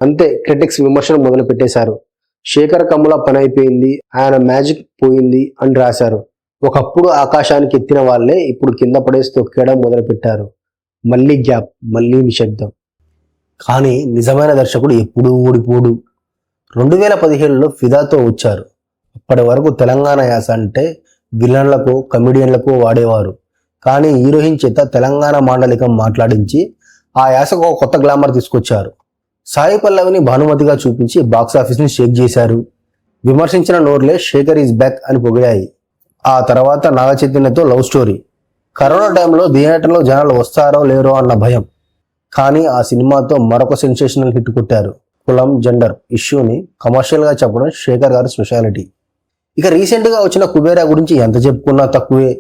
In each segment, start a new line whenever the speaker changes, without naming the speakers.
అంతే క్రిటిక్స్ విమర్శలు మొదలు పెట్టేశారు. శేఖర్ కమ్ముల పని అయిపోయింది, ఆయన మ్యాజిక్ పోయింది అని రాశారు. ఒకప్పుడు ఆకాశానికి ఎత్తిన వాళ్లే ఇప్పుడు కింద పడేసి తొక్కేయడం మొదలు పెట్టారు. మళ్ళీ గ్యాప్, మళ్ళీ నిశ్శబ్దం. కానీ నిజమైన దర్శకుడు ఎప్పుడూ ఓడిపోడు. 2017లో ఫిదాతో వచ్చారు. అప్పటి వరకు తెలంగాణ యాస అంటే విలన్లకు, కమెడియన్లకు వాడేవారు. కానీ హీరోయిన్ చేత తెలంగాణ మాండలికం మాట్లాడించి ఆ యాసకు ఒక కొత్త గ్లామర్ తీసుకొచ్చారు. సాయి పల్లవిని భానుమతిగా చూపించి బాక్సాఫీస్ని షేక్ చేశారు. విమర్శించిన నోర్లే శేఖర్ ఈజ్ బ్యాక్ అని పొగిడాయి. ఆ తర్వాత నాగ చైతన్యతో లవ్ స్టోరీ. కరోనా టైంలో థియేటర్లో జనాలు వస్తారో లేరో అన్న భయం. కానీ ఆ సినిమాతో మరొక సెన్సేషనల్ హిట్ కొట్టారు. కులం, జెండర్ ఇష్యూని కమర్షియల్గా చెప్పడం శేఖర్ గారి స్పెషాలిటీ. ఇక రీసెంట్గా వచ్చిన కుబేరా గురించి ఎంత చెప్పుకున్నా తక్కువే.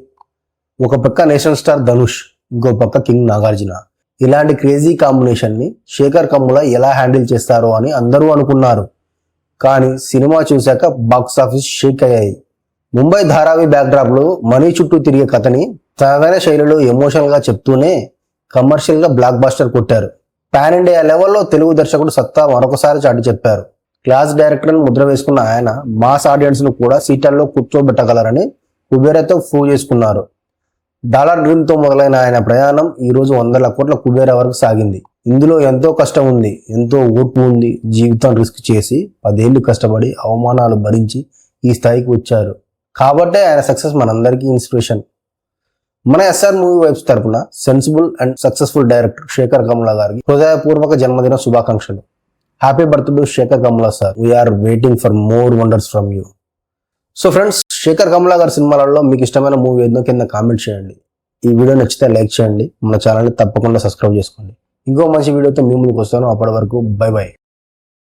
ఒక పక్క నేషనల్ స్టార్ ధనుష్, ఇంకో పక్క కింగ్ నాగార్జున. ఇలాంటి క్రేజీ కాంబినేషన్ని శేఖర్ కమ్ముల ఎలా హ్యాండిల్ చేస్తారో అని అందరూ అనుకున్నారు. కానీ సినిమా చూశాక బాక్సాఫీస్ షేక్ అయ్యాయి. ముంబై ధారావి బ్యాక్డ్రాప్లో మనీ చుట్టూ తిరిగే కథని తనదైన శైలిలో ఎమోషనల్గా చెప్తూనే కమర్షియల్గా బ్లాక్ బాస్టర్ కొట్టారు. పాన్ ఇండియా లెవెల్లో తెలుగు దర్శకుడు సత్తా మరొకసారి చాటి చెప్పారు. క్లాస్ డైరెక్టర్ అని ముద్ర వేసుకున్న ఆయన మాస్ ఆడియన్స్ను కూడా సీట్లలో కూర్చోబెట్టగలరని కుబేరాతో ప్రూవ్ చేసుకున్నారు. డాలర్ డ్రీమ్తో మొదలైన ఆయన ప్రయాణం ఈరోజు 100 కోట్ల కుబేరా వరకు సాగింది. ఇందులో ఎంతో కష్టం ఉంది, ఎంతో ఓర్పు ఉంది. జీవితం రిస్క్ చేసి 10 ఏళ్లు కష్టపడి అవమానాలు భరించి ఈ స్థాయికి వచ్చారు. కాబట్టే ఆయన సక్సెస్ మనందరికీ ఇన్స్పిరేషన్. మన ఎస్ఆర్ మూవీ వైబ్స్ తరపున sensible and successful director Shekhar Kammula గారికి హృదయపూర్వక జన్మదిన శుభాకాంక్షలు. Happy birthday Shekhar Kammula sir. We are waiting for more wonders from you. So friends, Shekhar Kammula గారి సినిమాలలో మీకు ఇష్టమైన మూవీ ఏదో కింద కామెంట్ చేయండి. ఈ వీడియో నచ్చితే లైక్ చేయండి. మన ఛానల్ని తప్పకుండా సబ్స్క్రైబ్ చేసుకోండి. ఇంకో మంచి వీడియోతో మీ ముందుకు వస్తాను. అప్పటి వరకు బై బై.